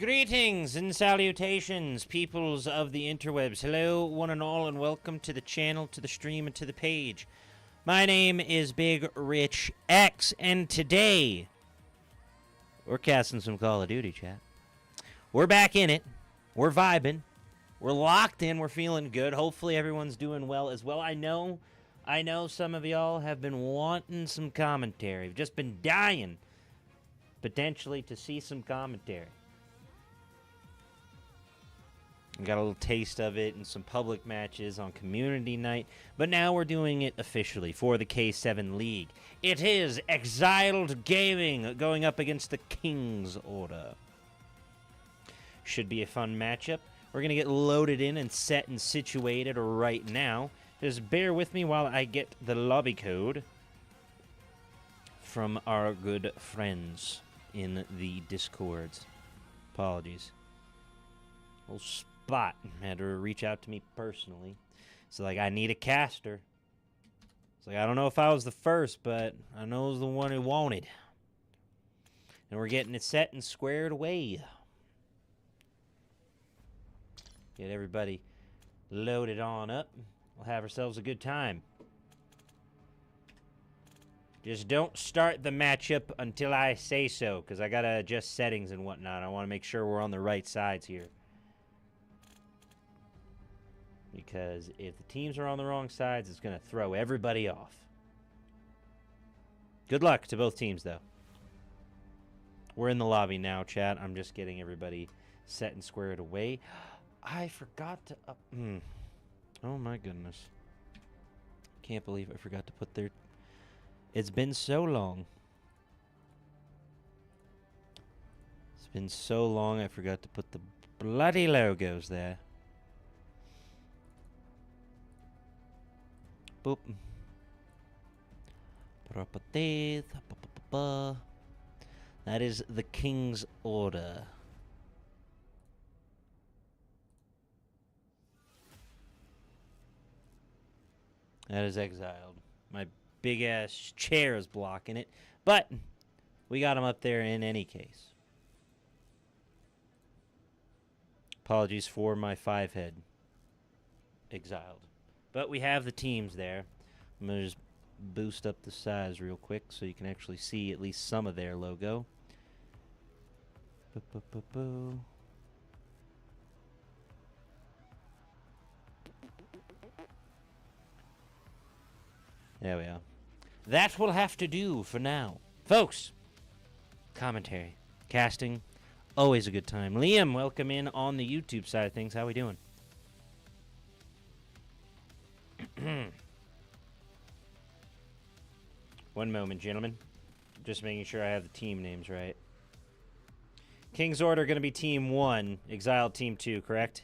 Greetings and salutations, peoples of the interwebs. Hello, one and all, and welcome to the channel, to the stream, and to the page. My name is Big Rich X, and today we're casting some Call of Duty, chat. We're back in it. We're vibing. We're locked in. We're feeling good. Hopefully everyone's doing well as well. I know some of y'all have been wanting some commentary. You've just been dying, potentially, to see some commentary. We got a little taste of it in some public matches on community night, but now we're doing it officially for the K7 League. It is Xiled Gaming going up against the King's Order. Should be a fun matchup. We're going to get loaded in and set and situated right now. Just bear with me while I get the lobby code from our good friends in the Discords. Apologies. Little spot had to reach out to me personally. It's like, I need a caster. It's like, I don't know if I was the first, but I know I was the one who wanted. And we're getting it set and squared away. Get everybody loaded on up. We'll have ourselves a good time. Just don't start the matchup until I say so, because I gotta adjust settings and whatnot. I want to make sure we're on the right sides here. Because if the teams are on the wrong sides, it's going to throw everybody off. Good luck to both teams, though. We're in the lobby now, chat. I'm just getting everybody set and squared away. I forgot to... Oh, my goodness. Can't believe I forgot to put their... It's been so long. It's been so long, I forgot to put the bloody logos there. Boop. That is the King's Order. That is Xiled. My big-ass chair is blocking it. But we got him up there in any case. Apologies for my 5-head. Exiled. But we have the teams there. I'm going to just boost up the size real quick so you can actually see at least some of their logo. There we are. That will have to do for now. Folks, commentary, casting, always a good time. Liam, welcome in on the YouTube side of things. How we doing? One moment, gentlemen. Just making sure I have the team names right. King's Order going to be Team 1, Xiled Team 2, correct?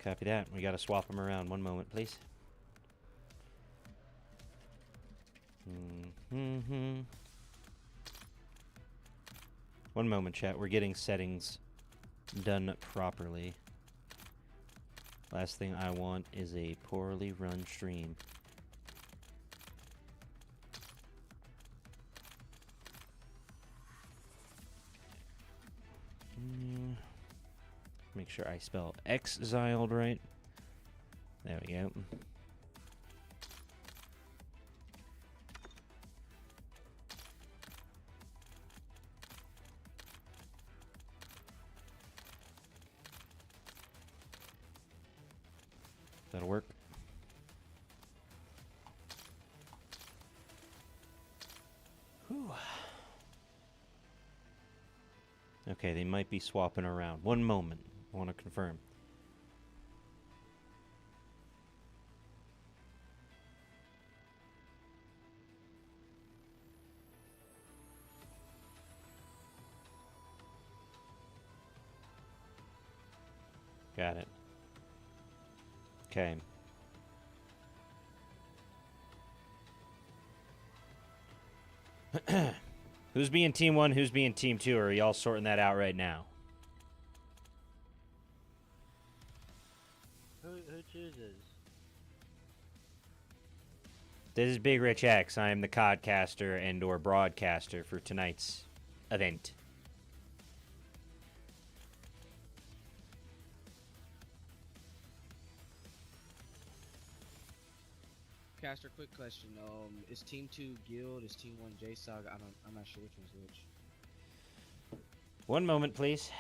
Copy that. We got to swap them around. One moment, please. One moment, chat. We're getting settings done properly. Last thing I want is a poorly run stream. Make sure I spell Xiled right. There we go. That'll work. Whew. Okay, they might be swapping around. One moment. I want to confirm. Got it. Okay. Who's being Team 1, who's being Team 2? Or are y'all sorting that out right now? Who chooses? This is Big Rich X. I am the CODcaster and or broadcaster for tonight's event. Caster, quick question. Is Team 2 Guild? Is Team 1 JSOG? I'm not sure which one's which. One moment, please.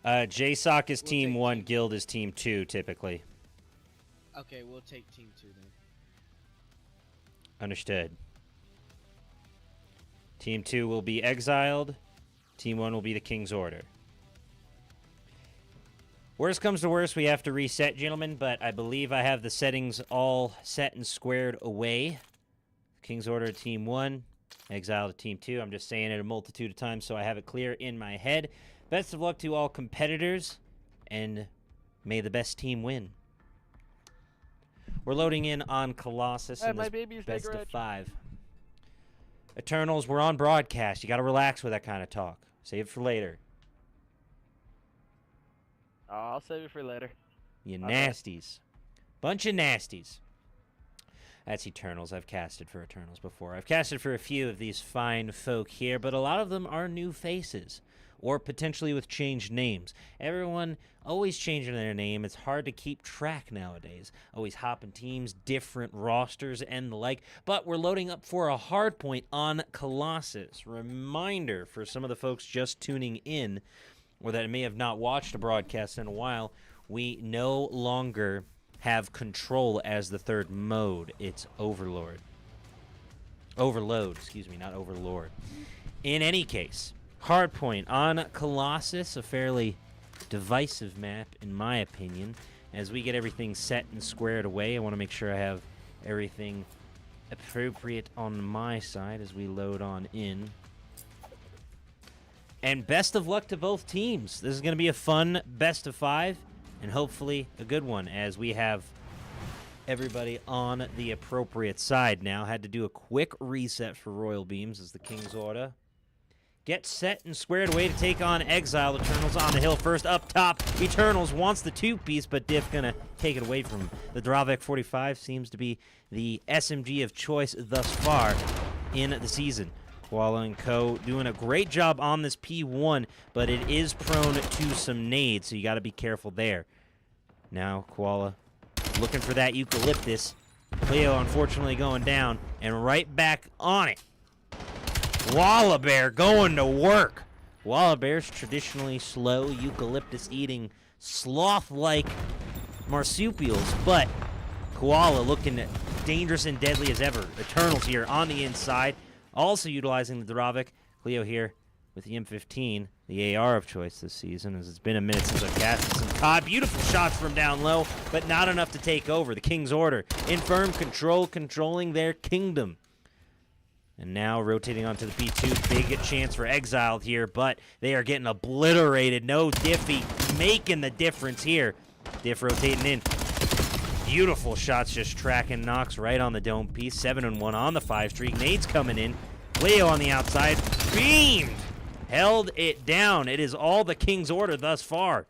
JSOC is Team 1, Guild is Team 2, typically. Okay, we'll take Team 2 then. Understood. Team 2 will be Exiled. Team 1 will be the King's Order. Worst comes to worst, we have to reset, gentlemen, but I believe I have the settings all set and squared away. King's Order, Team 1. Exiled, Team 2. I'm just saying it a multitude of times so I have it clear in my head. Best of luck to all competitors, and may the best team win. We're loading in on Colossus in this best of 5. Eternals, we're on broadcast. You got to relax with that kind of talk. Save it for later. Oh, I'll save it for later. You nasties. Bunch of nasties. That's Eternals. I've casted for Eternals before. I've casted for a few of these fine folk here, but a lot of them are new faces. Or potentially with changed names. Everyone always changing their name. It's hard to keep track nowadays. Always hopping teams, different rosters, and the like. But we're loading up for a hard point on Colossus. Reminder for some of the folks just tuning in, or that may have not watched a broadcast in a while, we no longer have control as the third mode. It's Overlord. Overload, excuse me, not Overlord. In any case, hardpoint on Colossus, a fairly divisive map in my opinion. As we get everything set and squared away, I want to make sure I have everything appropriate on my side as we load on in. And best of luck to both teams. This is going to be a fun best of 5 and hopefully a good one as we have everybody on the appropriate side now. Had to do a quick reset for Royal Beams as the King's Order get set and squared away to take on Exile. Eternals on the hill first. Up top, Eternals wants the 2-piece, but Diff gonna take it away from him. The Dravik 45 seems to be the SMG of choice thus far in the season. Koala and Co. doing a great job on this P1, but it is prone to some nades, so you got to be careful there. Now, Koala looking for that eucalyptus. Cleo unfortunately going down, and right back on it. Wallabear going to work. Wallabear's traditionally slow, eucalyptus-eating, sloth-like marsupials, but Koala looking dangerous and deadly as ever. Eternals here on the inside, also utilizing the Dravik. Cleo here with the M15, the AR of choice this season, as it's been a minute since I've casted some COD. Beautiful shots from down low, but not enough to take over. The King's Order in firm control, controlling their kingdom. And now rotating onto the P2, big chance for Exiled here, but they are getting obliterated. No Diffy making the difference here. Diff rotating in. Beautiful shots just tracking Nox right on the dome piece. 7-1 on the 5 streak. Nades coming in. Leo on the outside. Beamed. Held it down. It is all the King's Order thus far.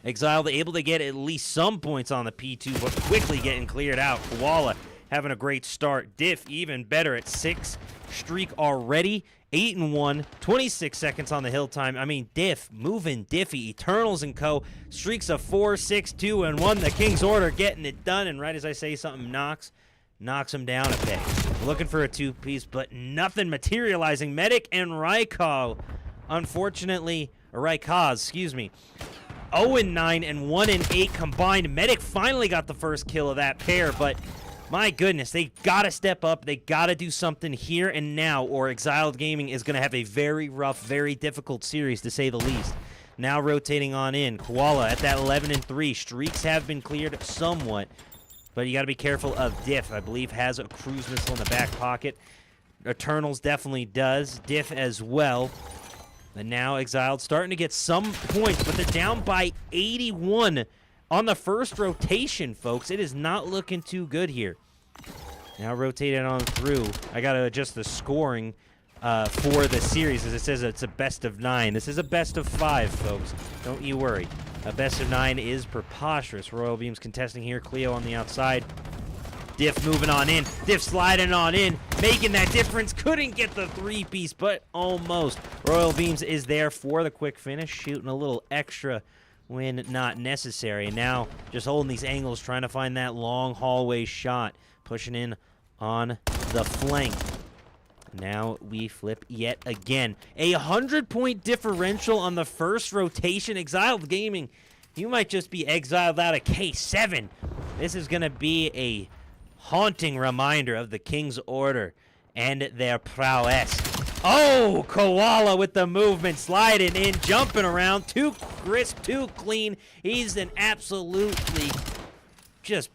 Exiled able to get at least some points on the P2, but quickly getting cleared out. Koala having a great start. Diff even better at 6 streak already. 8-1, 26 seconds on the hill time. I mean, Diff moving Diffy. Eternals and Co. Streaks of 4, 6, 2, and 1. The King's Order getting it done. And right as I say something, knocks him down a bit. Looking for a 2-piece, but nothing materializing. Medic and Raikaz, unfortunately, or Raikaz, excuse me. 0-9 and 1-8 combined. Medic finally got the first kill of that pair, but My goodness, they got to step up. They got to do something here and now, or Xiled Gaming is going to have a very rough, very difficult series, to say the least. Now rotating on in. Koala at that 11-3. Streaks have been cleared somewhat, but you got to be careful of Diff. I believe has a cruise missile in the back pocket. Eternals definitely does. Diff as well. But now Xiled starting to get some points, but they're down by 81 on the first rotation, folks. It is not looking too good here. Now rotating on through. I got to adjust the scoring for the series, as it says it's a best of 9. This is a best of 5, folks. Don't you worry. A best of 9 is preposterous. Royal Beams contesting here. Cleo on the outside. Diff moving on in. Diff sliding on in, making that difference. Couldn't get the 3-piece, but almost. Royal Beams is there for the quick finish, shooting a little extra when not necessary. And now just holding these angles, trying to find that long hallway shot. Pushing in on the flank. Now we flip yet again. A 100-point differential on the first rotation. Xiled Gaming, you might just be exiled out of K7. This is going to be a haunting reminder of the King's Order and their prowess. Oh, Koala with the movement, sliding in, jumping around. Too crisp, too clean. He's an absolutely just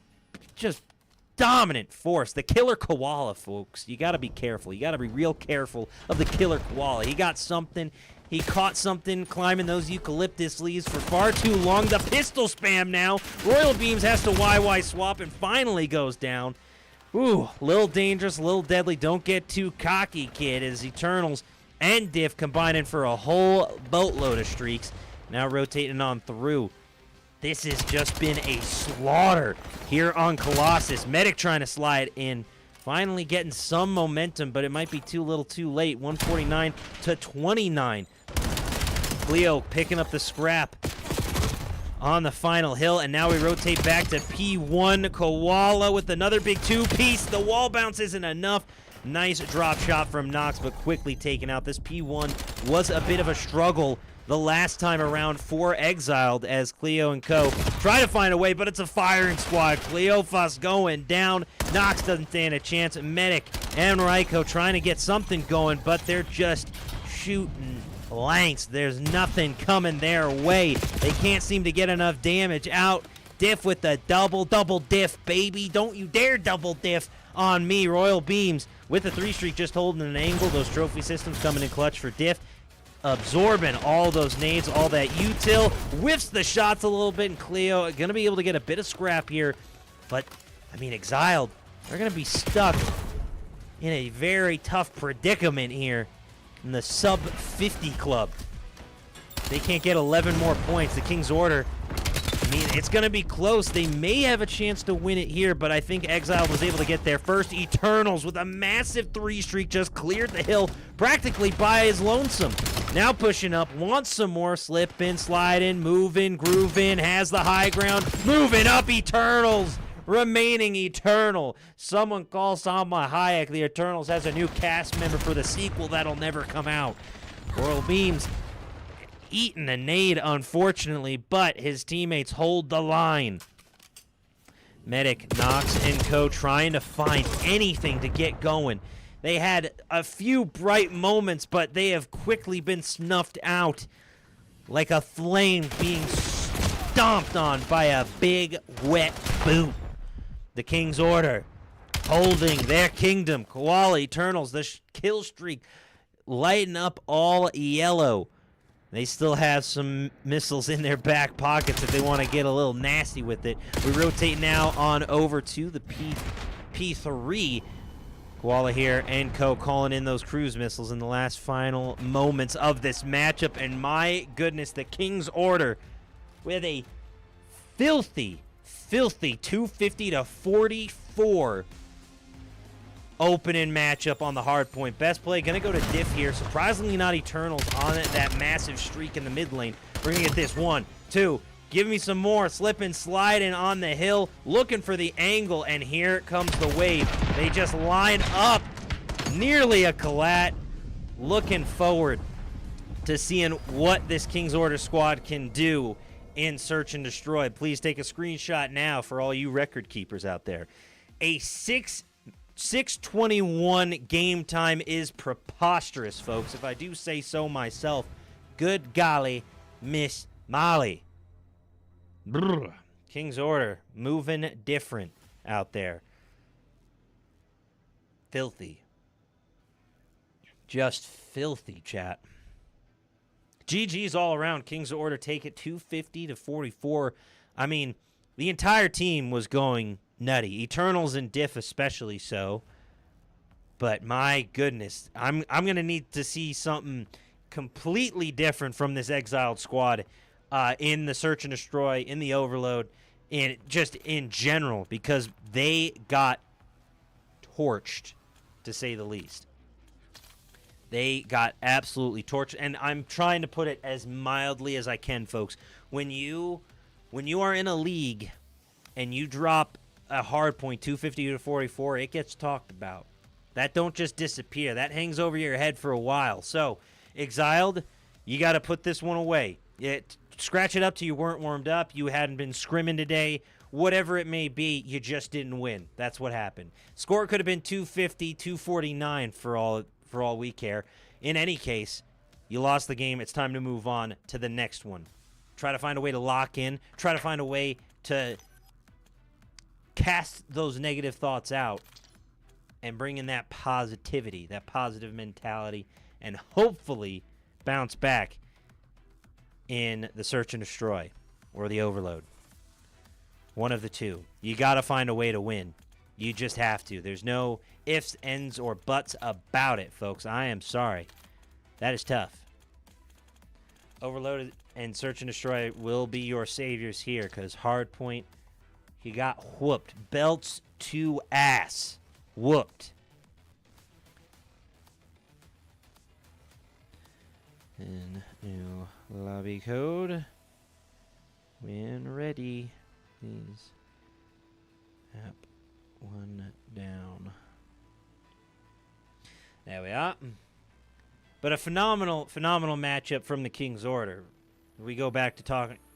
dominant force. The killer Koala, folks. You got to be careful. You got to be real careful of the killer Koala. He got something. He caught something climbing those eucalyptus leaves for far too long. The pistol spam now. Royal Beams has to YY swap and finally goes down. Ooh, little dangerous, little deadly. Don't get too cocky, kid, as Eternals and Diff combining for a whole boatload of streaks. Now rotating on through. This has just been a slaughter here on Colossus. Medic trying to slide in. Finally getting some momentum, but it might be too little too late. 149 to 29. Cleo picking up the scrap on the final hill, and now we rotate back to P1. Koala with another big 2-piece. The wall bounce isn't enough. Nice drop shot from Nox, but quickly taken out. This P1 was a bit of a struggle the last time around for Xiled, as Cleo and co try to find a way, but it's a firing squad. Cleophas going down. Nox doesn't stand a chance. Medic and Raiko trying to get something going, but they're just shooting blanks. There's nothing coming their way. They can't seem to get enough damage out. Diff with the double diff, baby. Don't you dare double diff on me. Royal Beams with the 3-streak just holding an angle. Those trophy systems coming in clutch for Diff. Absorbing all those nades, all that util. Whiffs the shots a little bit, and Cleo going to be able to get a bit of scrap here. But, I mean, Xiled, they're going to be stuck in a very tough predicament here in the sub-50 club. They can't get 11 more points. The King's Order, I mean, it's going to be close. They may have a chance to win it here, but I think Xiled was able to get there first. Eternals with a massive 3-streak just cleared the hill practically by his lonesome. Now pushing up, wants some more, slipping, sliding, moving, grooving, has the high ground, moving up. Eternals remaining eternal. Someone call Salma Hayek. The Eternals has a new cast member for the sequel that'll never come out. Royal Beams eating a nade, unfortunately, but his teammates hold the line. Medic, Nox, and co trying to find anything to get going. They had a few bright moments, but they have quickly been snuffed out like a flame being stomped on by a big, wet boot. The King's Order holding their kingdom. Koala, Eternals, the kill streak lighting up all yellow. They still have some missiles in their back pockets if they want to get a little nasty with it. We rotate now on over to the P3. Koala here and co calling in those cruise missiles in the last final moments of this matchup. And my goodness, the King's Order with a filthy 250 to 44 opening matchup on the hard point. Best play gonna go to Diff here. Surprisingly not Eternals on it, that massive streak in the mid lane. We're gonna get this 1, 2. Give me some more. Slipping, sliding on the hill, looking for the angle, and here comes the wave. They just line up. Nearly a collat. Looking forward to seeing what this King's Order squad can do in Search and Destroy. Please take a screenshot now for all you record keepers out there. A 6:21 game time is preposterous, folks, if I do say so myself. Good golly, Miss Molly. Brr. King's Order, moving different out there. Filthy. Just filthy, chat. GG's all around. King's Order take it 250-44. I mean, the entire team was going nutty. Eternals and Diff especially so. But my goodness, I'm going to need to see something completely different from this Exiled squad in the Search and Destroy, in the Overload, and just in general, because they got torched, to say the least. They got absolutely torched, and I'm trying to put it as mildly as I can, folks. When you are in a league and you drop a hard point 250-44, it gets talked about. That don't just disappear. That hangs over your head for a while. So, Exiled, you got to put this one away. Scratch it up till you weren't warmed up. You hadn't been scrimming today. Whatever it may be, you just didn't win. That's what happened. Score could have been 250, 249 for all we care. In any case, you lost the game. It's time to move on to the next one. Try to find a way to lock in. Try to find a way to cast those negative thoughts out and bring in that positivity, that positive mentality, and hopefully bounce back in the Search and Destroy or the Overload. One of the two. You got to find a way to win. You just have to. There's no ifs, ands, or buts about it, folks. I am sorry. That is tough. Overloaded and Search and Destroy will be your saviors here because Hardpoint, he got whooped. Belts to ass. Whooped. And new lobby code. When ready, please. App one down. There we are. But a phenomenal matchup from the King's Order. We go back to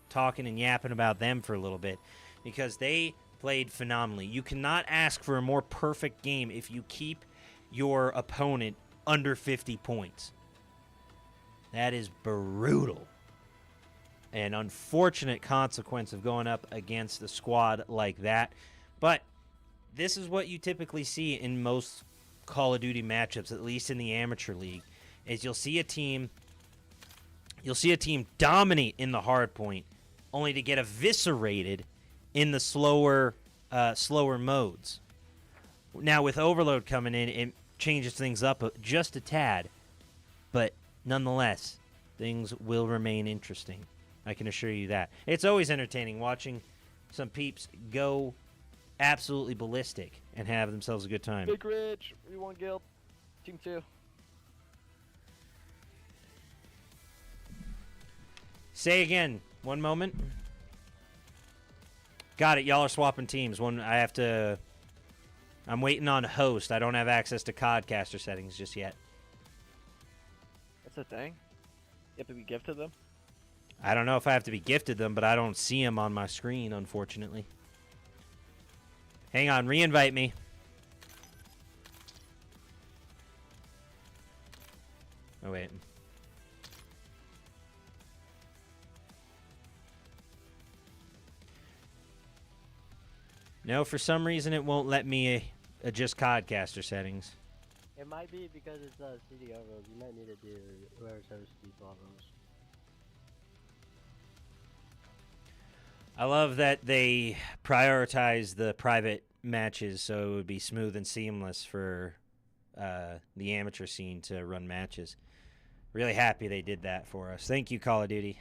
talking and yapping about them for a little bit because they played phenomenally. You cannot ask for a more perfect game if you keep your opponent under 50 points. That is brutal. An unfortunate consequence of going up against a squad like that. But this is what you typically see in most Call of Duty matchups, at least in the amateur league, is you'll see a team dominate in the hard point, only to get eviscerated in the slower modes. Now with Overload coming in, it changes things up just a tad, but nonetheless, things will remain interesting. I can assure you that. It's always entertaining watching some peeps go absolutely ballistic and have themselves a good time. Big Rich, we won guild. Team 2. Say again. One moment. Got it. Y'all are swapping teams. I'm waiting on host. I don't have access to CODCaster settings just yet. That's a thing? You have to be gifted them? I don't know if I have to be gifted them, but I don't see them on my screen, unfortunately. Hang on. Re-invite me. Oh, wait. No, for some reason it won't let me adjust CODCaster settings. It might be because it's CDO rules. You might need to do whoever's host default rules. I love that they prioritize the private matches so it would be smooth and seamless for the amateur scene to run matches. Really happy they did that for us. Thank you, Call of Duty.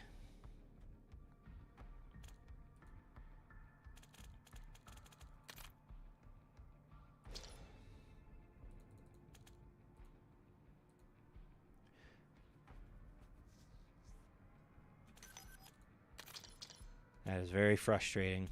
That is very frustrating.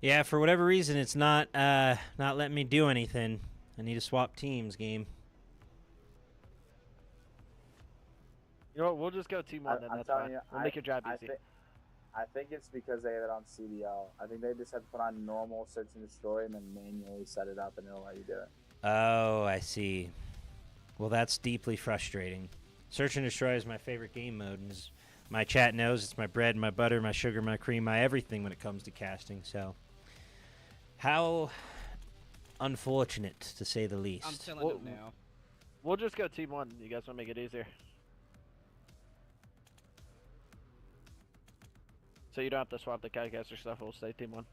Yeah, for whatever reason, it's not letting me do anything. I need to swap teams, game. You know what? We'll just go team one. Then I'm that's telling fine. you, We'll make your job easy. I think it's because they have it on CDL. I think they just have to put on normal search and destroy and then manually set it up, and it'll let you do it. Oh, I see. Well, that's deeply frustrating. Search and destroy is my favorite game mode, and as my chat knows it's my bread, my butter, my sugar, my cream, my everything when it comes to casting. So, how unfortunate, to say the least. I'm telling them now. We'll just go team one. You guys want to make it easier? So you don't have to swap the CODcaster stuff. We'll stay team one.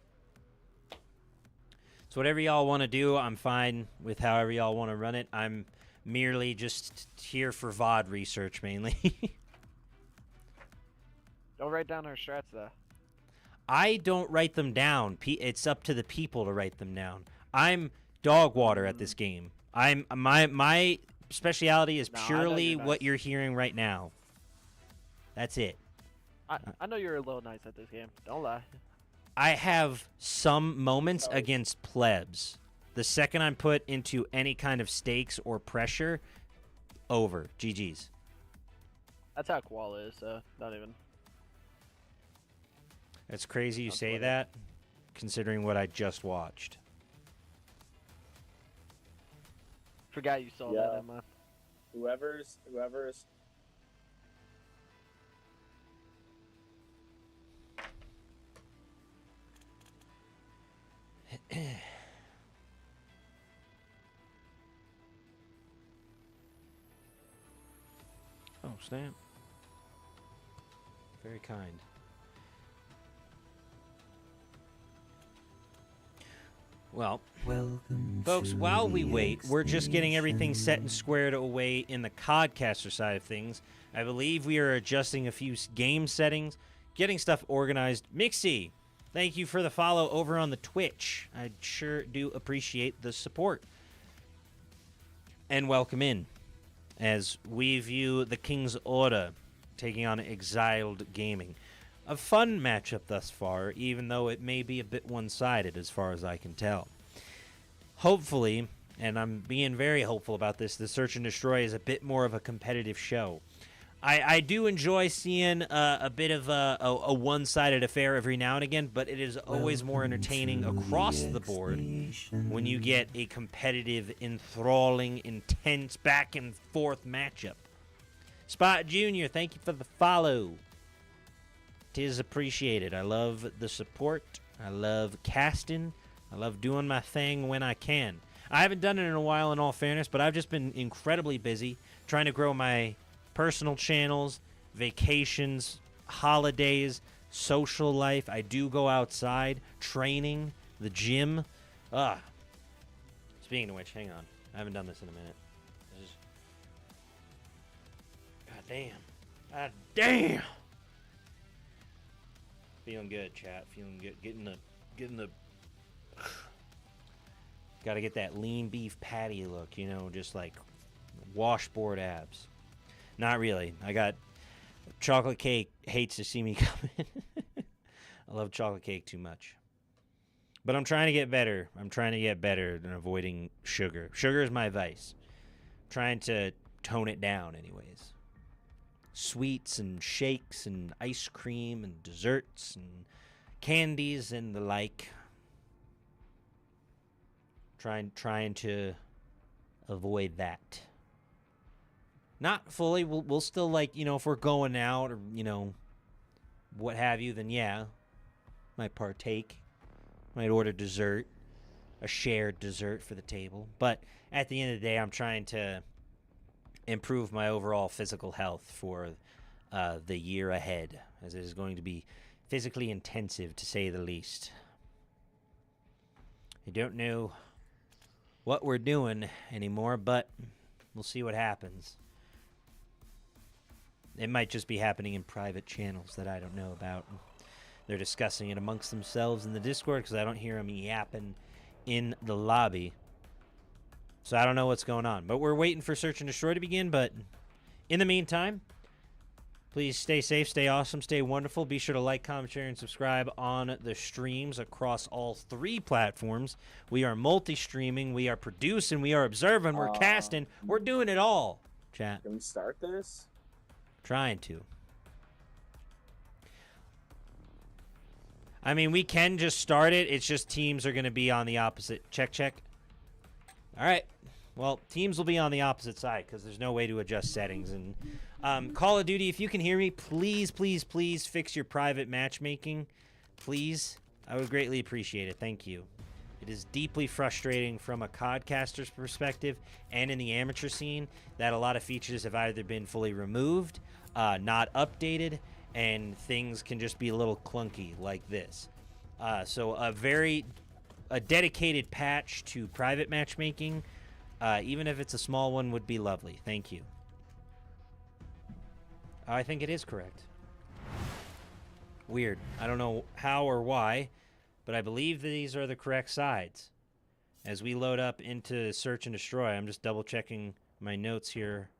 So whatever y'all want to do, I'm fine with however y'all want to run it. I'm merely just here for VOD research, mainly. Don't write down our strats, though. I don't write them down. It's up to the people to write them down. I'm dog water at this game. My speciality is purely what you're hearing right now. That's it. I know you're a little nice at this game. Don't lie. I have some moments against plebs. The second I'm put into any kind of stakes or pressure, over. GG's. That's how Qual is, so not even. That's crazy you say that, considering what I just watched. Forgot you saw that, Emma. Whoever's Oh, snap. Very kind. Well, folks, while we wait, we're just getting everything set and squared away in the CODcaster side of things. I believe we are adjusting a few game settings, getting stuff organized. Mixie, thank you for the follow over on the Twitch. I sure do appreciate the support. And welcome in, as we view the King's Order taking on Xiled Gaming. A fun matchup thus far, even though it may be a bit one-sided as far as I can tell. Hopefully, and I'm being very hopeful about this, the Search and Destroy is a bit more of a competitive show. I do enjoy seeing a bit of a one-sided affair every now and again, but it is always more entertaining across the board when you get a competitive, enthralling, intense, back-and-forth matchup. Spot Jr., thank you for the follow. Tis appreciated. I love the support. I love casting. I love doing my thing when I can. I haven't done it in a while, in all fairness, but I've just been incredibly busy trying to grow my personal channels, vacations, holidays, social life. I do go outside, training, the gym. Speaking of which, hang on. I haven't done this in a minute. God damn. God damn. Feeling good, chat. Feeling good. Getting the. Got to get that lean beef patty look, you know, just like washboard abs. Not really. I got chocolate cake hates to see me coming. I love chocolate cake too much. But I'm trying to get better. I'm trying to get better than avoiding sugar. Sugar is my vice. I'm trying to tone it down anyways. Sweets and shakes and ice cream and desserts and candies and the like. Trying to avoid that. Not fully. We'll still, like, you know, if we're going out or, you know, what have you, then yeah, might partake. Might order dessert, a shared dessert for the table. But at the end of the day, I'm trying to improve my overall physical health for the year ahead, as it is going to be physically intensive, to say the least. I don't know what we're doing anymore, but we'll see what happens. It might just be happening in private channels that I don't know about. They're discussing it amongst themselves in the Discord because I don't hear them yapping in the lobby. So I don't know what's going on. But we're waiting for Search and Destroy to begin. But in the meantime, Please stay safe, stay awesome, stay wonderful. Be sure to like, comment, share, and subscribe on the streams across all 3 platforms. We are multi-streaming, we are producing, we are observing, we're casting. We're doing it all, chat. Can we start this? Trying to. I mean, we can just start it. It's just teams are going to be on the opposite. Check. All right. Well, teams will be on the opposite side because there's no way to adjust settings. And Call of Duty, if you can hear me, please fix your private matchmaking. Please. I would greatly appreciate it. Thank you. It is deeply frustrating from a CODcaster's perspective and in the amateur scene that a lot of features have either been fully removed, not updated, and things can just be a little clunky like this. So a dedicated patch to private matchmaking, even if it's a small one, would be lovely. Thank you. I think it is correct. Weird. I don't know how or why, but I believe these are the correct sides. As we load up into Search and Destroy, I'm just double-checking my notes here,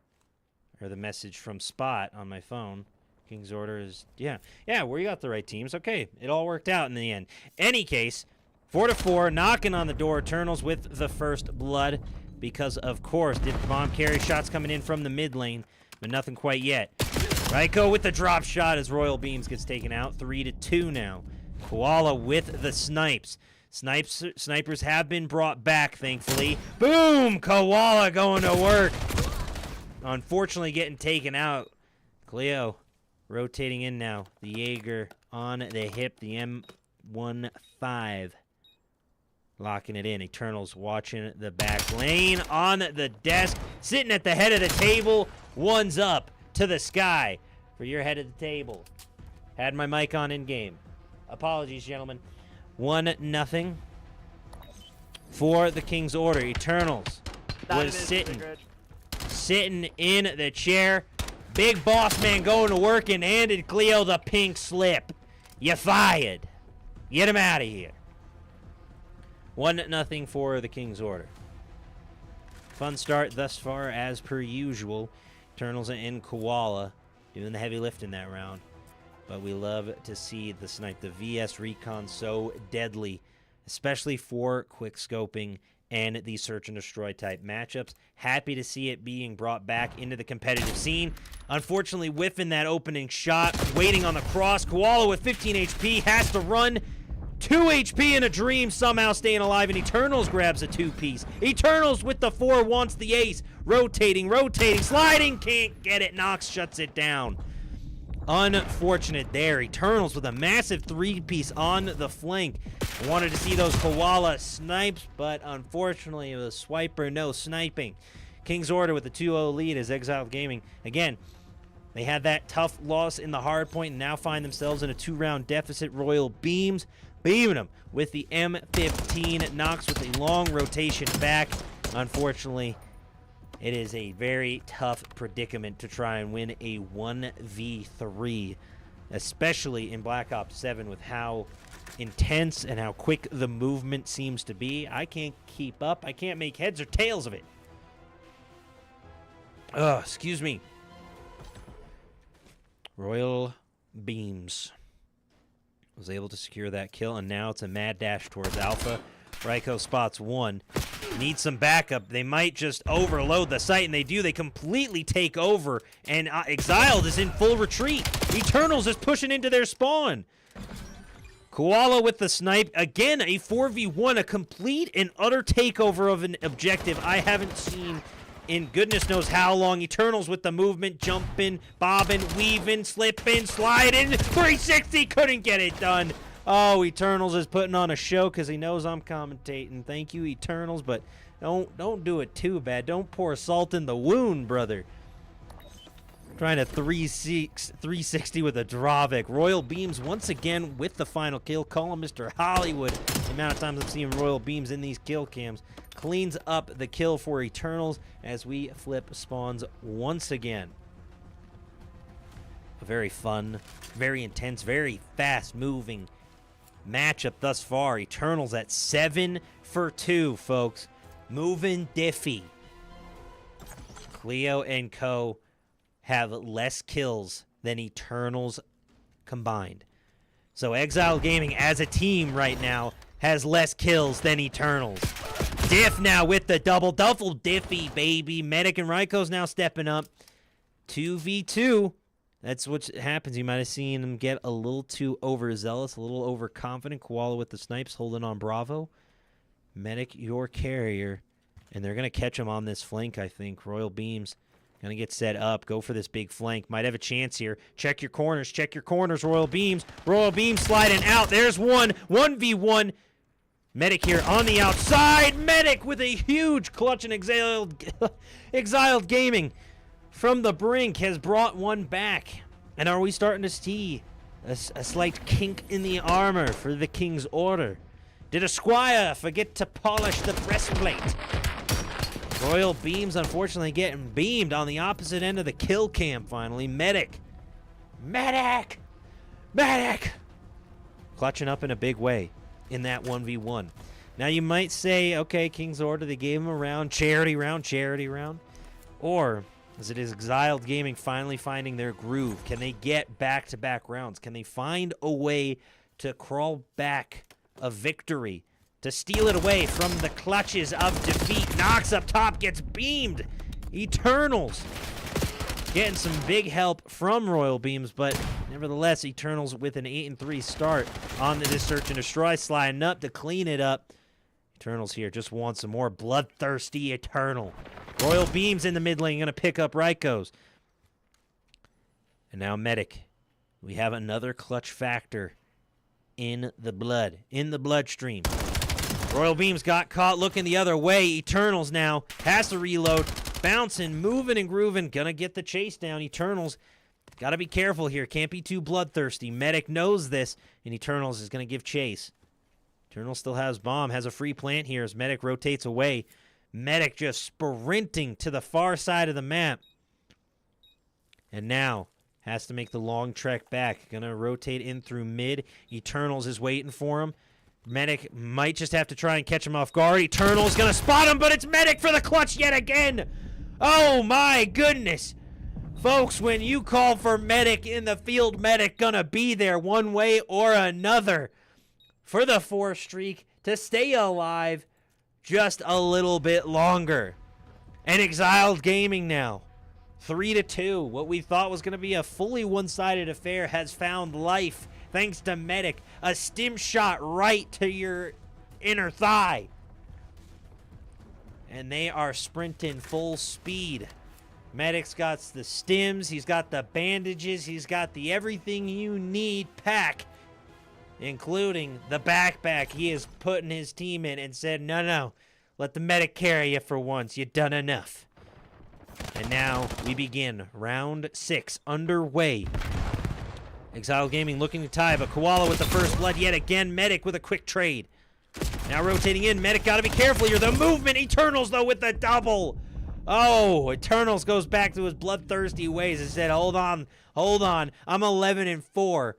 or the message from Spot on my phone. King's Order is, yeah, we got the right teams. Okay, it all worked out in the end. Any case, 4-4, knocking on the door, Eternals with the first blood, because, of course, did bomb carry shots coming in from the mid lane, but nothing quite yet. Raiko with the drop shot as Royal Beams gets taken out. 3-2 now. Koala with the snipes. Snipers have been brought back, thankfully. Boom! Koala going to work. Unfortunately, getting taken out. Cleo rotating in now. The Jaeger on the hip. The M15 locking it in. Eternals watching the back lane. On the desk. Sitting at the head of the table. One's up to the sky for your head of the table. Had my mic on in game. Apologies, gentlemen. 1-0 for the King's Order. Eternals was sitting in the chair. Big boss man going to work and handed Cleo the pink slip. You fired. Get him out of here. 1-0 for the King's Order. Fun start thus far as per usual. Eternals and Koala doing the heavy lift in that round. But we love to see the snipe. The VS Recon so deadly, especially for quick scoping and the search and destroy type matchups. Happy to see it being brought back into the competitive scene. Unfortunately, whiffing that opening shot, waiting on the cross. Koala with 15 HP has to run. 2 HP in a dream, somehow staying alive, and Eternals grabs a 2-piece. Eternals with the 4 wants the ace. Rotating, sliding, can't get it. Nox shuts it down. Unfortunate there. Eternals with a massive 3-piece on the flank. Wanted to see those Koala snipes, but unfortunately it was swiper, no sniping. King's Order with the 2-0 lead as Xiled Gaming. Again, they had that tough loss in the hard point and now find themselves in a 2-round deficit. Royal Beams beaming them with the M15. Nox with a long rotation back. Unfortunately, it is a very tough predicament to try and win a 1v3, especially in Black Ops 7 with how intense and how quick the movement seems to be. I can't keep up. I can't make heads or tails of it. Excuse me. Royal Beams was able to secure that kill, and now it's a mad dash towards Alpha. Raiko spots one. Needs some backup. They might just overload the site, and they do. They completely take over, and Xiled is in full retreat. Eternals is pushing into their spawn. Koala with the snipe. Again, a 4v1, a complete and utter takeover of an objective I haven't seen in goodness knows how long. Eternals with the movement, jumping, bobbing, weaving, slipping, sliding. 360, couldn't get it done. Oh, Eternals is putting on a show because he knows I'm commentating. Thank you, Eternals, but don't do it too bad. Don't pour salt in the wound, brother. Trying to 360 with a Dravik. Royal Beams once again with the final kill. Call him Mr. Hollywood. The amount of times I'm seeing Royal Beams in these kill cams. Cleans up the kill for Eternals as we flip spawns once again. A very fun, very intense, very fast-moving matchup thus far. Eternals at 7 for 2, folks. Moving diffy. Cleo and Co have less kills than Eternals combined. So Exiled Gaming as a team right now has less kills than Eternals. Diff now with the double Diffy, baby. Medic and Raiko's now stepping up. 2v2. That's what happens. You might have seen him get a little too overzealous, a little overconfident. Koala with the snipes holding on Bravo. Medic, your carrier. And they're going to catch him on this flank, I think. Royal Beams going to get set up. Go for this big flank. Might have a chance here. Check your corners. Check your corners, Royal Beams. Royal Beams sliding out. There's one. 1v1. Medic here on the outside. Medic with a huge clutch and Exiled Gaming from the brink has brought one back. And are we starting to see a slight kink in the armor for the King's Order? Did a squire forget to polish the breastplate? Royal Beams unfortunately getting beamed on the opposite end of the kill cam finally. Medic! Clutching up in a big way in that 1v1. Now you might say, okay, King's Order, they gave him a round, charity round. Or is it Exiled Gaming finally finding their groove? Can they get back-to-back rounds? Can they find a way to crawl back a victory, to steal it away from the clutches of defeat? Nox up top gets beamed. Eternals getting some big help from Royal Beams, but nevertheless, Eternals with an 8-3 start on this search and destroy, sliding up to clean it up. Eternals here just want some more bloodthirsty Eternal. Royal Beams in the mid lane, going to pick up Raiko's. And now Medic. We have another clutch factor in the bloodstream. Royal Beams got caught looking the other way. Eternals now has to reload. Bouncing, moving and grooving. Gonna get the chase down. Eternals gotta be careful here. Can't be too bloodthirsty. Medic knows this, and Eternals is gonna give chase. Eternals still has bomb, has a free plant here as Medic rotates away. Medic just sprinting to the far side of the map. And now has to make the long trek back. Gonna rotate in through mid. Eternals is waiting for him. Medic might just have to try and catch him off guard. Eternal's gonna spot him, but it's Medic for the clutch yet again. Oh my goodness. Folks, when you call for Medic in the field, Medic gonna be there one way or another for the 4 streak to stay alive just a little bit longer. And Exiled Gaming now, 3-2. What we thought was gonna be a fully one-sided affair has found life thanks to Medic. A stim shot right to your inner thigh. And they are sprinting full speed. Medic's got the stims, he's got the bandages, he's got the everything you need pack, including the backpack. He is putting his team in and said, no, let the Medic carry you for once. You've done enough. And now we begin round 6 underway. Exiled Gaming looking to tie, but Koala with the first blood yet again. Medic with a quick trade. Now rotating in. Medic got to be careful here. The movement. Eternals, though, with the double. Oh, Eternals goes back to his bloodthirsty ways and said, hold on. I'm 11-4.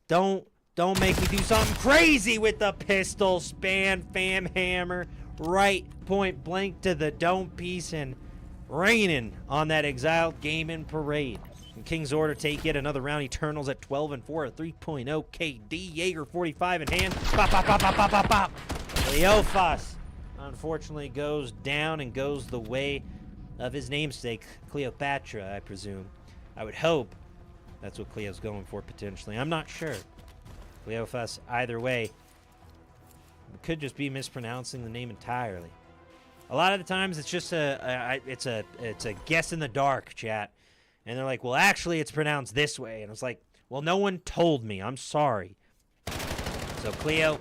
Don't make me do something crazy with the pistol. Span, fam, hammer. Right point blank to the dome piece and raining on that Exiled Gaming parade. And King's Order take yet another round. Eternals at 12-4, a 3.0 KD. Jaeger 45 in hand. Pop, pop, pop, pop, pop, pop, pop. Cleophas unfortunately goes down and goes the way of his namesake, Cleopatra, I presume. I would hope that's what Cleo's going for potentially. I'm not sure. Cleophas, either way, could just be mispronouncing the name entirely. A lot of the times it's just it's a guess in the dark, chat. And they're like, well, actually, it's pronounced this way. And it's like, well, no one told me. I'm sorry. So, Cleo,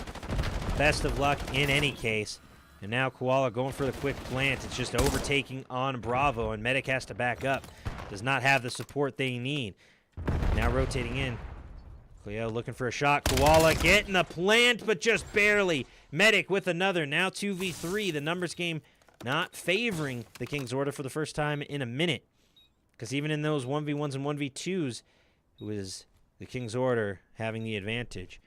best of luck in any case. And now Koala going for the quick plant. It's just overtaking on Bravo, and Medic has to back up. Does not have the support they need. Now rotating in. Cleo looking for a shot. Koala getting the plant, but just barely. Medic with another. Now 2v3. The numbers game not favoring the King's Order for the first time in a minute. Because even in those 1v1s and 1v2s, it was the King's Order having the advantage.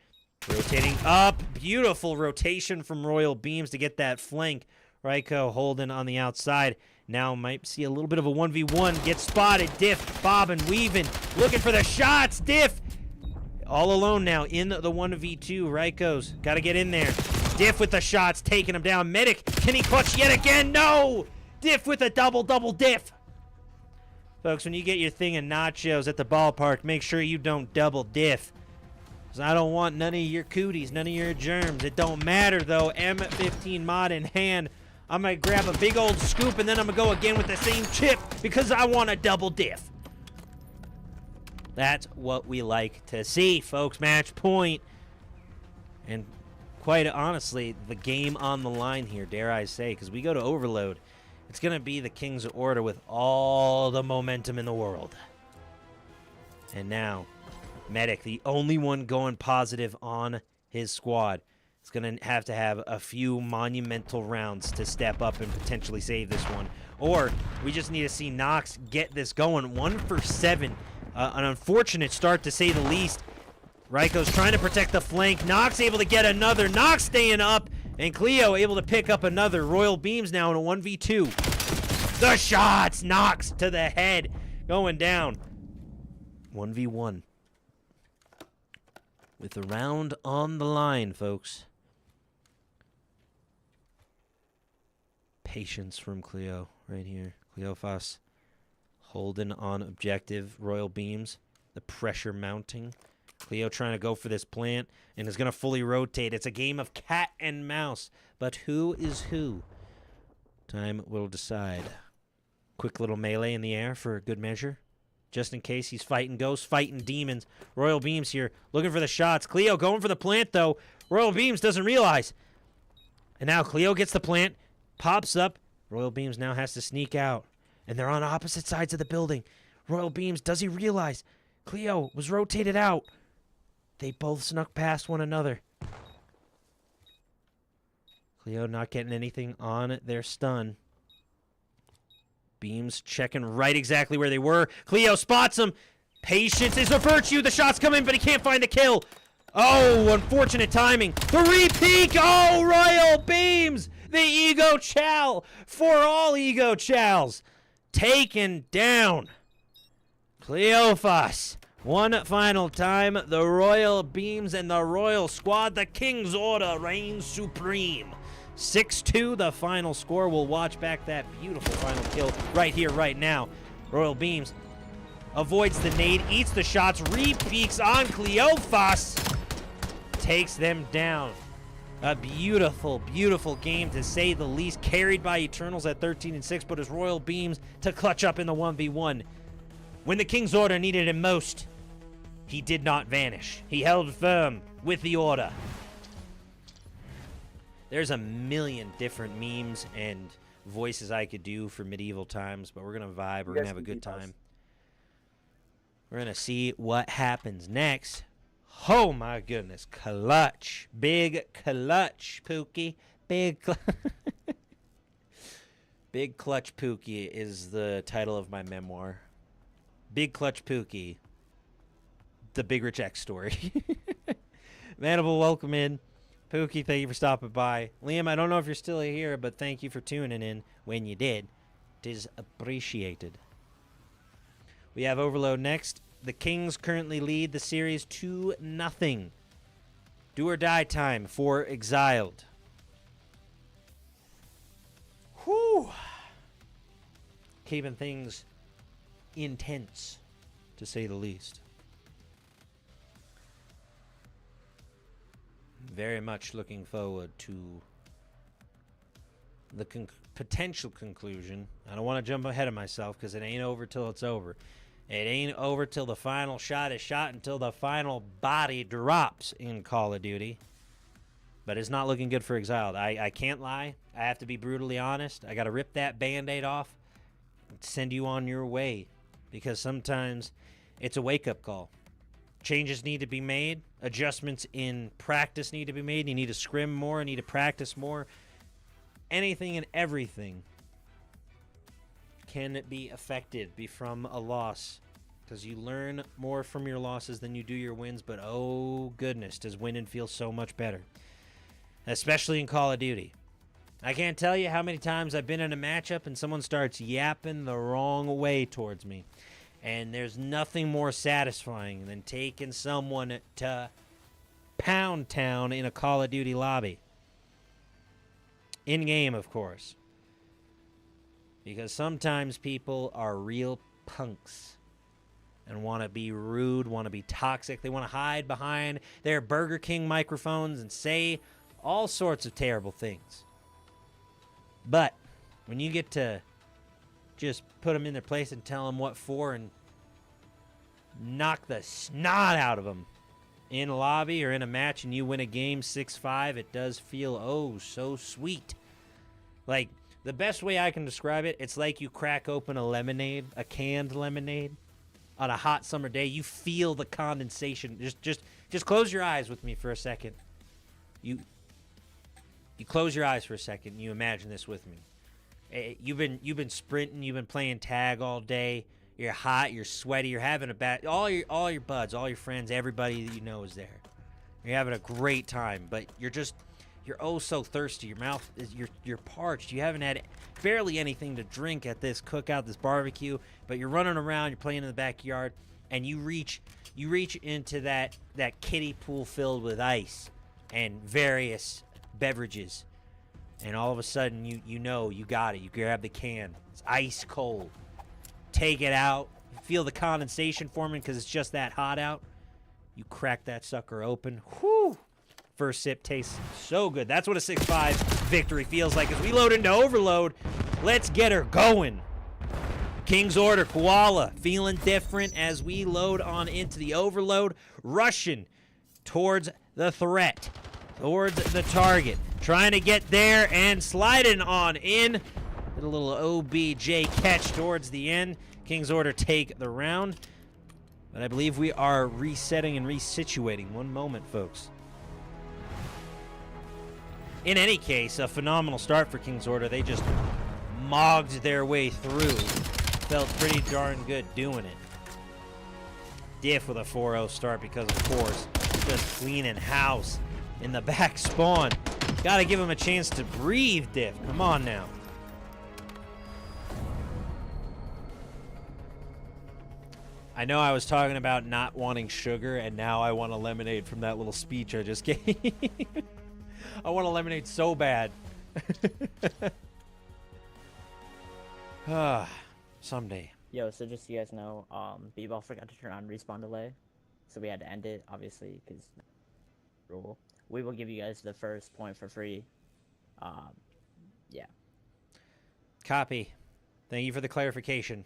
Rotating up. Beautiful rotation from Royal Beams to get that flank. Ryko holding on the outside. Now might see a little bit of a 1v1. Gets spotted. Diff bobbing, weaving, looking for the shots. Diff all alone now in the 1v2. Ryko's got to get in there. Diff with the shots, taking him down. Medic, can he clutch yet again? No! Diff with a double diff. Folks, when you get your thing of nachos at the ballpark, make sure you don't double diff. Because I don't want none of your cooties, none of your germs. It don't matter, though. M15 mod in hand. I'm going to grab a big old scoop, and then I'm going to go again with the same chip because I want a double diff. That's what we like to see, folks. Match point. And quite honestly, the game on the line here, dare I say, because we go to overload. It's going to be the King's Order with all the momentum in the world. And now, Medic, the only one going positive on his squad, is going to have a few monumental rounds to step up and potentially save this one. Or we just need to see Nox get this going. 1 for 7. An unfortunate start, to say the least. Ryko's trying to protect the flank. Nox able to get another. Nox staying up. And Cleo able to pick up another. Royal Beams now in a 1v2. The shots! Nox to the head. Going down. 1v1. With a round on the line, folks. Patience from Cleo right here. Cleophas holding on objective. Royal Beams. The pressure mounting. Cleo trying to go for this plant and is going to fully rotate. It's a game of cat and mouse. But who is who? Time will decide. Quick little melee in the air for a good measure. Just in case he's fighting ghosts, fighting demons. Royal Beams here looking for the shots. Cleo going for the plant, though. Royal Beams doesn't realize. And now Cleo gets the plant. Pops up. Royal Beams now has to sneak out. And they're on opposite sides of the building. Royal Beams, does he realize? Cleo was rotated out. They both snuck past one another. Cleo not getting anything on their stun. Beams checking right exactly where they were. Cleo spots him. Patience is a virtue. The shots come in, but he can't find the kill. Oh, unfortunate timing. The repeat. Oh, Royal Beams. The Ego Chow for all Ego Chows. Taken down. Cleophas. One final time, the Royal Beams and the Royal Squad, the King's Order reigns supreme. 6-2, the final score. We'll watch back that beautiful final kill right here, right now. Royal Beams avoids the nade, eats the shots, repeaks on Cleophas, takes them down. A beautiful, beautiful game, to say the least, carried by Eternals at 13-6, but his Royal Beams to clutch up in the 1v1. When the King's Order needed him most, he did not vanish. He held firm with the order. There's a million different memes and voices I could do for medieval times, but we're going to vibe. We're going to have a good time. We're going to see what happens next. Oh, my goodness. Clutch. Big clutch, Pookie. Big Big Clutch Pookie is the title of my memoir. Big Clutch Pookie. The Big Rich X story. Manable, welcome in. Pookie, thank you for stopping by. Liam, I don't know if you're still here, but thank you for tuning in when you did. It is appreciated. We have Overload next. The Kings currently lead the series 2-0. Do or die time for Exiled. Whew. Keeping things intense, to say the least. Very much looking forward to the potential conclusion. I don't want to jump ahead of myself because it ain't over till it's over. It ain't over till the final shot is shot, until the final body drops in Call of Duty. But it's not looking good for Exiled. I can't lie. I have to be brutally honest. I got to rip that Band-Aid off and send you on your way. Because sometimes it's a wake-up call. Changes need to be made. Adjustments in practice need to be made. You need to scrim more. You need to practice more. Anything and everything can be affected from a loss. Because you learn more from your losses than you do your wins. But oh goodness, does winning feel so much better. Especially in Call of Duty. I can't tell you how many times I've been in a matchup and someone starts yapping the wrong way towards me. And there's nothing more satisfying than taking someone to Pound Town in a Call of Duty lobby. In-game, of course. Because sometimes people are real punks and want to be rude, want to be toxic. They want to hide behind their Burger King microphones and say all sorts of terrible things. But when you get to just put them in their place and tell them what for and knock the snot out of them in a lobby or in a match and you win a game 6-5, it does feel, oh, so sweet. Like, the best way I can describe it, it's like you crack open a lemonade, a canned lemonade, on a hot summer day. You feel the condensation. Just close your eyes with me for a second. You close your eyes for a second. You imagine this with me. You've been sprinting. You've been playing tag all day. You're hot. You're sweaty. You're having a bad. All your buds, all your friends, everybody that you know is there. You're having a great time, but you're oh so thirsty. Your mouth is you're parched. You haven't had barely anything to drink at this cookout, this barbecue, but you're running around. You're playing in the backyard, and you reach into that kiddie pool filled with ice and various beverages, and all of a sudden you know you got it. You grab the can. It's ice cold. Take it out. You feel the condensation forming because it's just that hot out. You crack that sucker open. Whew! First sip tastes so good. That's what a 6-5 victory feels like. As we load into Overload, let's get her going. King's Order, Koala, feeling different as we load on into the Overload. Rushing towards the threat, towards the target. Trying to get there and sliding on in. Did a little OBJ catch towards the end. King's Order take the round. But I believe we are resetting and resituating. One moment, folks. In any case, a phenomenal start for King's Order. They just mogged their way through. Felt pretty darn good doing it. Diff with a 4-0 start because, of course, just cleaning house in the back spawn. Gotta give him a chance to breathe, Diff. Come on now. I know I was talking about not wanting sugar, and now I want a lemonade from that little speech I just gave. I want a lemonade so bad. Someday. Yo, so just so you guys know, B-Ball forgot to turn on respawn delay, so we had to end it, obviously, because rule. We will give you guys the first point for free. Yeah. Copy. Thank you for the clarification.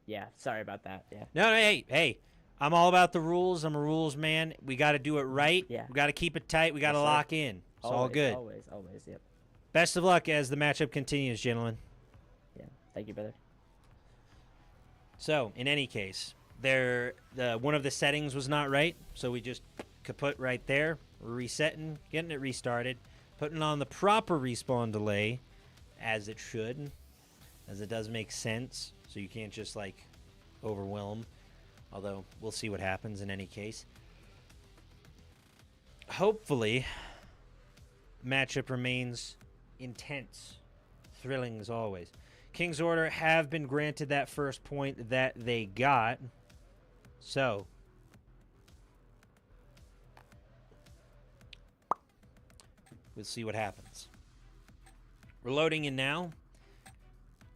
Yeah, sorry about that, yeah. No, hey. I'm all about the rules. I'm a rules man. We got to do it right. Yeah. We got to keep it tight. We got to lock in. It's all good. Always, yep. Best of luck as the matchup continues, gentlemen. Yeah, thank you, brother. So, in any case, one of the settings was not right, so we just kaput right there. We're resetting, getting it restarted, putting on the proper respawn delay, as it should, as it does make sense, so you can't just, like, overwhelm. Although, we'll see what happens in any case. Hopefully, matchup remains intense, thrilling as always. King's Order have been granted that first point that they got. So, we'll see what happens. We're loading in now.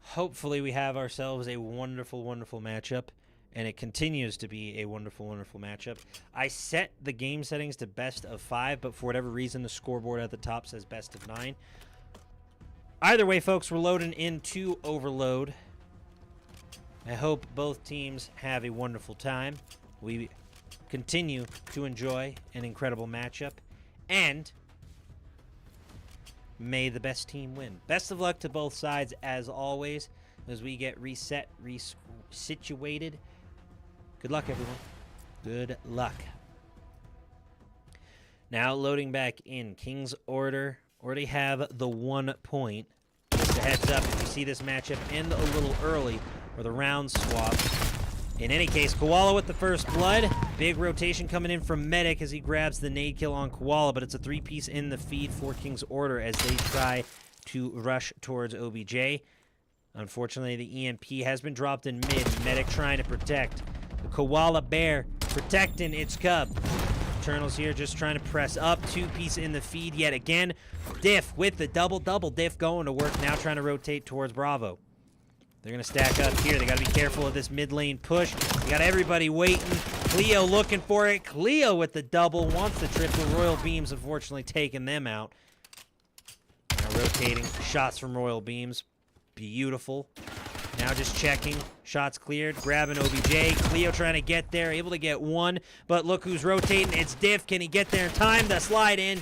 Hopefully, we have ourselves a wonderful, wonderful matchup. And it continues to be a wonderful, wonderful matchup. I set the game settings to best of 5, but for whatever reason, the scoreboard at the top says best of 9. Either way, folks, we're loading into Overload. I hope both teams have a wonderful time. We continue to enjoy an incredible matchup. And may the best team win. Best of luck to both sides, as always, as we get reset, resituated. Good luck, everyone. Good luck. Now loading back in. King's Order already have the 1 point. Just a heads up, if you see this matchup end a little early or the round swap, In any case, Koala with the first blood. Big rotation coming in from Medic as he grabs the nade kill on Koala, but it's a 3-piece in the feed for King's Order as they try to rush towards OBJ. Unfortunately, the EMP has been dropped in mid. Medic trying to protect. The Koala Bear protecting its cub. Eternals here just trying to press up. 2-piece in the feed yet again. Diff with the double diff going to work. Now trying to rotate towards Bravo. They're going to stack up here. They got to be careful of this mid lane push. They got everybody waiting. Cleo looking for it. Cleo with the double. Wants the triple. Royal Beams unfortunately taking them out. Now rotating. Shots from Royal Beams. Beautiful. Now just checking. Shots cleared. Grabbing OBJ. Cleo trying to get there. Able to get one. But look who's rotating. It's Diff. Can he get there in time? The slide in.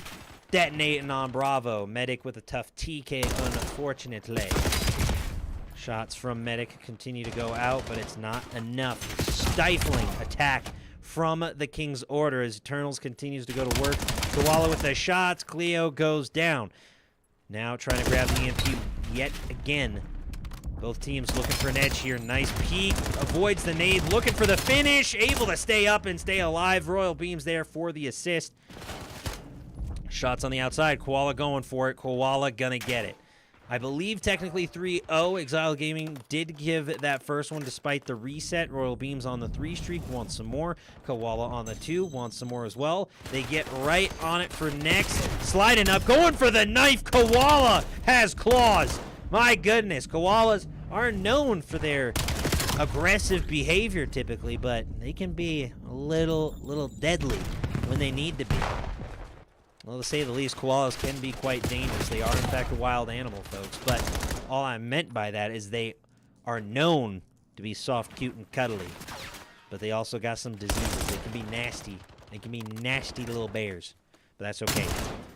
Detonating on Bravo. Medic with a tough TK, unfortunately. Shots from Medic continue to go out, but it's not enough. Stifling attack from the King's Order as Eternals continues to go to work. Koala with the shots. Cleo goes down. Now trying to grab the EMP yet again. Both teams looking for an edge here. Nice peek. Avoids the nade. Looking for the finish. Able to stay up and stay alive. Royal Beams there for the assist. Shots on the outside. Koala going for it. Koala gonna get it. I believe technically 3-0. Exiled Gaming did give that first one despite the reset. Royal Beams on the 3 streak, wants some more. Koala on the 2, wants some more as well. They get right on it for next. Sliding up, going for the knife. Koala has claws. My goodness, koalas are known for their aggressive behavior typically, but they can be a little deadly when they need to be. Well, to say the least, koalas can be quite dangerous. They are, in fact, a wild animal, folks. But all I meant by that is they are known to be soft, cute, and cuddly. But they also got some diseases. They can be nasty. They can be nasty little bears. But that's okay.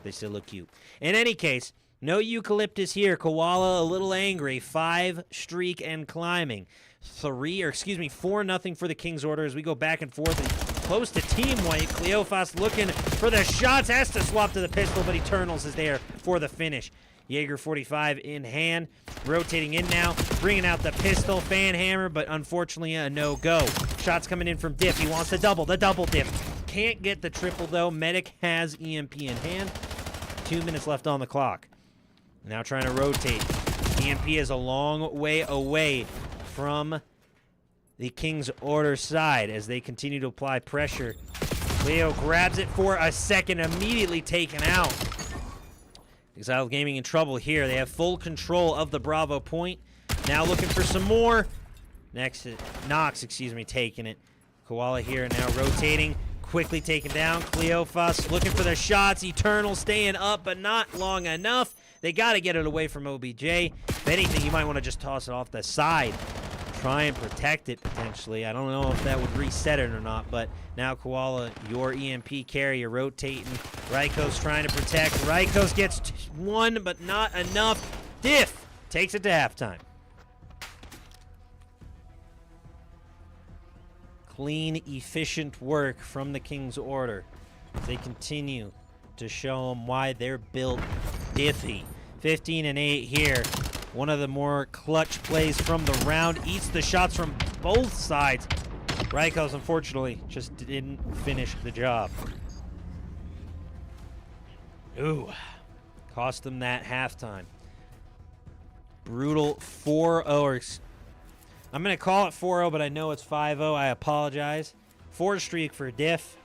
They still look cute. In any case, no eucalyptus here. Koala a little angry. 5 streak and climbing. 4-0 for the King's Order as we go back and forth. And close to Team White. Cleophas looking for the shots. Has to swap to the pistol, but Eternals is there for the finish. Jaeger 45 in hand. Rotating in now. Bringing out the pistol. Fan hammer, but unfortunately a no-go. Shots coming in from Diff. He wants the double diff. Can't get the triple, though. Medic has EMP in hand. 2 minutes left on the clock. Now trying to rotate. EMP is a long way away from the King's Order side as they continue to apply pressure. Cleo grabs it for a second, immediately taken out. Exiled Gaming in trouble here. They have full control of the Bravo point. Now looking for some more. Next, Nox, taking it. Koala here now rotating. Quickly taken down. Cleophas looking for the shots. Eternal staying up, but not long enough. They got to get it away from OBJ. If anything, you might want to just toss it off the side. Try and protect it, potentially. I don't know if that would reset it or not, but now Koala, your EMP carrier, rotating. Rykos trying to protect. Rykos gets one, but not enough. Diff takes it to halftime. Clean, efficient work from the King's Order. They continue to show them why they're built diffy. 15-8 here. One of the more clutch plays from the round. Eats the shots from both sides. Rykos, unfortunately, just didn't finish the job. Ooh. Cost them that halftime. Brutal 4-0. I'm going to call it 4-0, but I know it's 5-0. I apologize. 4 streak for Diff.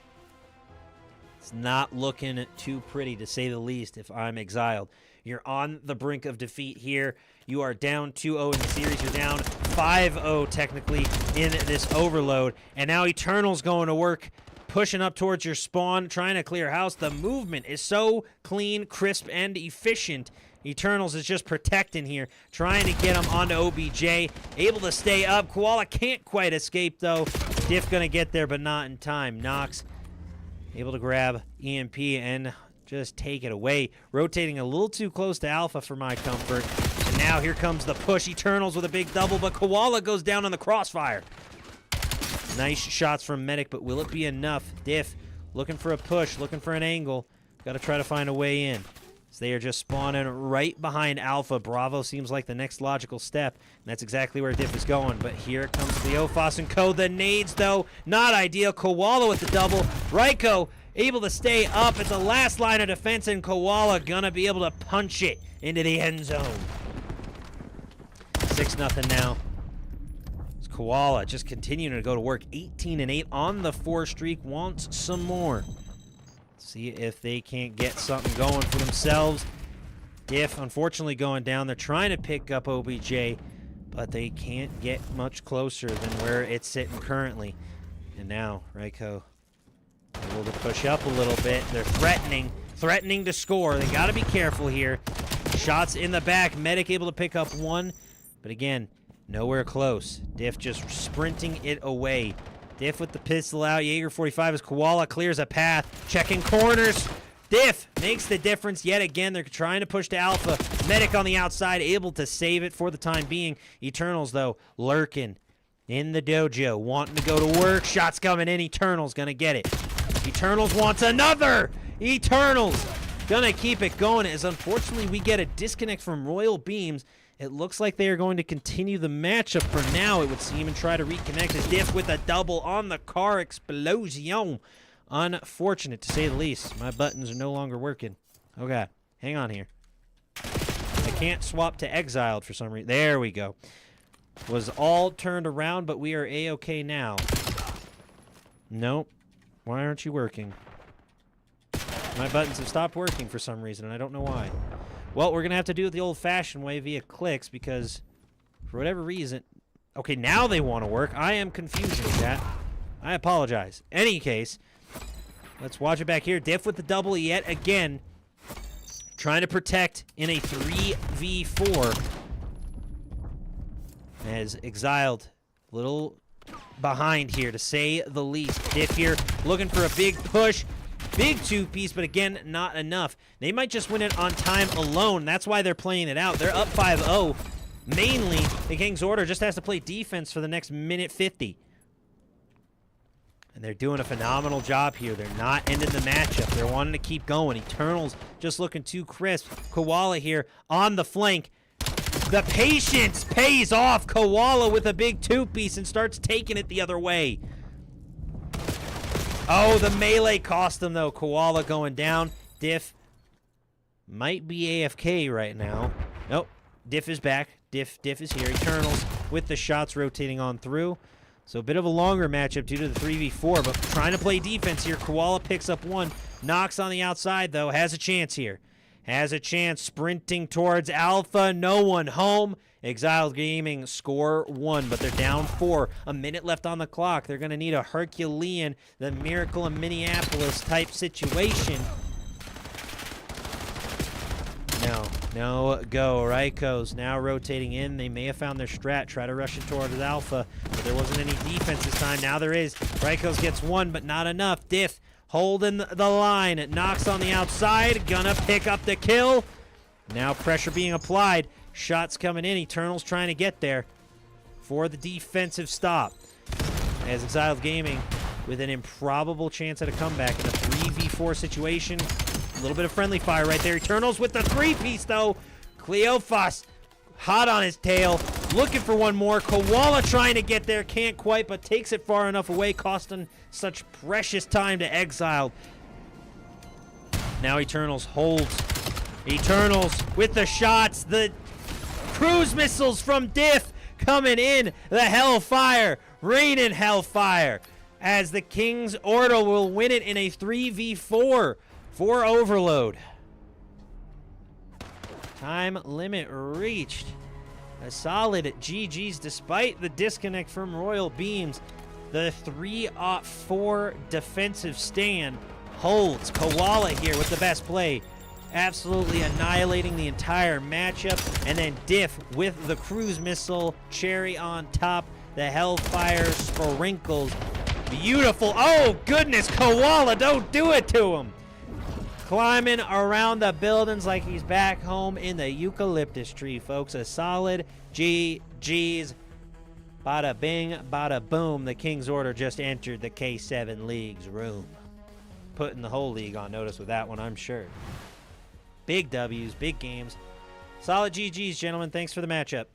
It's not looking too pretty, to say the least, if I'm Exiled. You're on the brink of defeat here. You are down 2-0 in the series. You're down 5-0 technically in this overload. And now Eternal's going to work, pushing up towards your spawn, trying to clear house. The movement is so clean, crisp, and efficient. Eternals is just protecting here, trying to get him onto OBJ. Able to stay up. Koala can't quite escape, though. Diff going to get there, but not in time. Nox able to grab EMP and just take it away. Rotating a little too close to Alpha for my comfort. And now here comes the push. Eternals with a big double, but Koala goes down on the crossfire. Nice shots from Medic, but will it be enough? Diff looking for a push, looking for an angle. Got to try to find a way in. So they are just spawning right behind Alpha. Bravo seems like the next logical step, and that's exactly where Diff is going. But here comes Cleophas and Co. The nades, though, not ideal. Koala with the double. Ryko able to stay up at the last line of defense, and Koala gonna be able to punch it into the end zone. 6-0 now. It's Koala just continuing to go to work. 18-8 on the 4 streak. Wants some more. See if they can't get something going for themselves. Diff, unfortunately, going down. They're trying to pick up OBJ, but they can't get much closer than where it's sitting currently. And now, Ryko able to push up a little bit. They're threatening to score. They got to be careful here. Shots in the back. Medic able to pick up one, but again, nowhere close. Diff just sprinting it away. Diff with the pistol out. Jaeger 45 as Koala clears a path. Checking corners. Diff makes the difference yet again. They're trying to push to Alpha. Medic on the outside, able to save it for the time being. Eternals, though, lurking in the dojo, wanting to go to work. Shots coming in. Eternals gonna get it. Eternals wants another. Eternals gonna keep it going, as unfortunately we get a disconnect from Royal Beams. It looks like they are going to continue the matchup for now, it would seem, and try to reconnect as Diff with a double on the car explosion. Unfortunate, to say the least. My buttons are no longer working. Okay, hang on here. I can't swap to Exiled for some reason. There we go. Was all turned around, but we are A-okay now. Nope. Why aren't you working? My buttons have stopped working for some reason, and I don't know why. Well, we're going to have to do it the old-fashioned way via clicks because, for whatever reason... Okay, now they want to work. I am confused with that. I apologize. Any case, let's watch it back here. Diff with the double yet again. Trying to protect in a 3v4. As Exiled, little behind here, to say the least. Diff here looking for a big push. Big two-piece, but again, not enough. They might just win it on time alone. That's why they're playing it out. They're up 5-0. Mainly, the King's Order just has to play defense for the next minute 50. And they're doing a phenomenal job here. They're not ending the matchup. They're wanting to keep going. Eternals just looking too crisp. Koala here on the flank. The patience pays off. Koala with a big two-piece and starts taking it the other way. Oh, the melee cost them, though. Koala going down. Diff might be AFK right now. Nope. Diff is back. Diff is here. Eternals with the shots rotating on through. So a bit of a longer matchup due to the 3v4, but trying to play defense here. Koala picks up one. Knocks on the outside, though. Has a chance here. Has a chance sprinting towards Alpha. No one home. Exiled Gaming score 1, but they're down 4. A minute left on the clock. They're going to need a Herculean, the Miracle in Minneapolis type situation. No go. Ryko's now rotating in. They may have found their strat. Try to rush it towards Alpha, but there wasn't any defense this time. Now there is. Ryko's gets one, but not enough. Diff holding the line. It knocks on the outside. Gonna pick up the kill. Now pressure being applied. Shots coming in. Eternals trying to get there for the defensive stop. As Exiled Gaming with an improbable chance at a comeback in a 3v4 situation. A little bit of friendly fire right there. Eternals with the three-piece, though. Cleophas hot on his tail. Looking for one more. Koala trying to get there. Can't quite, but takes it far enough away, costing such precious time to Exiled. Now Eternals holds. Eternals with the shots. The cruise missiles from Diff coming in. The Hellfire. Raining Hellfire. As the King's Order will win it in a 3v4 for Overload. Time limit reached. A solid GG's despite the disconnect from Royal Beams. The 3-4 defensive stand holds. Koala here with the best play. Absolutely annihilating the entire matchup. And then Diff with the cruise missile. Cherry on top. The Hellfire sprinkles. Beautiful. Oh, goodness. Koala, don't do it to him. Climbing around the buildings like he's back home in the eucalyptus tree, folks. A solid GG's. Bada bing, bada boom. The King's Order just entered the K7 League's room. Putting the whole league on notice with that one, I'm sure. Big W's, big games. Solid GG's, gentlemen. Thanks for the matchup.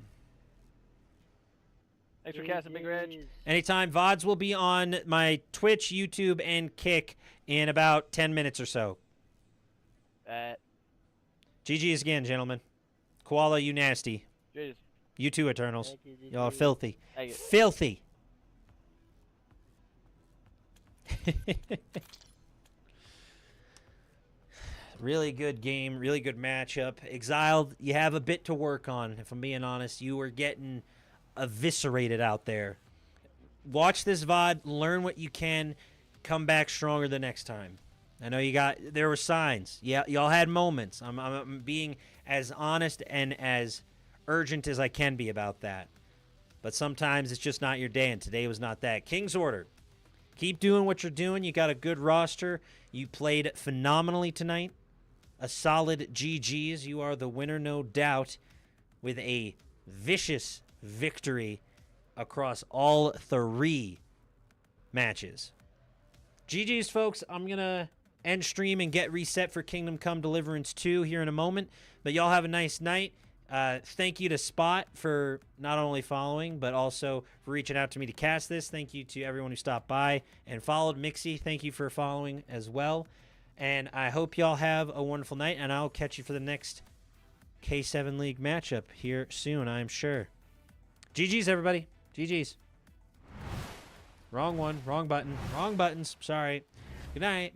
Thanks for casting, Big Reg. GGs. Anytime. VODs will be on my Twitch, YouTube, and Kick in about 10 minutes or so. GG's again, gentlemen. Koala, you nasty. Jeez. You too, Eternals. Thank you, Y'all are GGs. filthy. Hey, Filthy. Really good game, really good matchup. Exiled, you have a bit to work on, if I'm being honest. You were getting eviscerated out there. Watch this VOD, learn what you can, come back stronger the next time. I know there were signs. Yeah, y'all had moments. I'm being as honest and as urgent as I can be about that. But sometimes it's just not your day, and today was not that. King's Order. Keep doing what you're doing. You got a good roster. You played phenomenally tonight. A solid GG's. You are the winner, no doubt, with a vicious victory across all 3 matches. GG's, folks. I'm going to end stream and get reset for Kingdom Come Deliverance 2 here in a moment. But y'all have a nice night. Thank you to Spot for not only following, but also for reaching out to me to cast this. Thank you to everyone who stopped by and followed. Mixie, thank you for following as well. And I hope y'all have a wonderful night, and I'll catch you for the next K7 League matchup here soon, I'm sure. GG's, everybody. GG's. Wrong one. Wrong button. Wrong buttons. Sorry. Good night.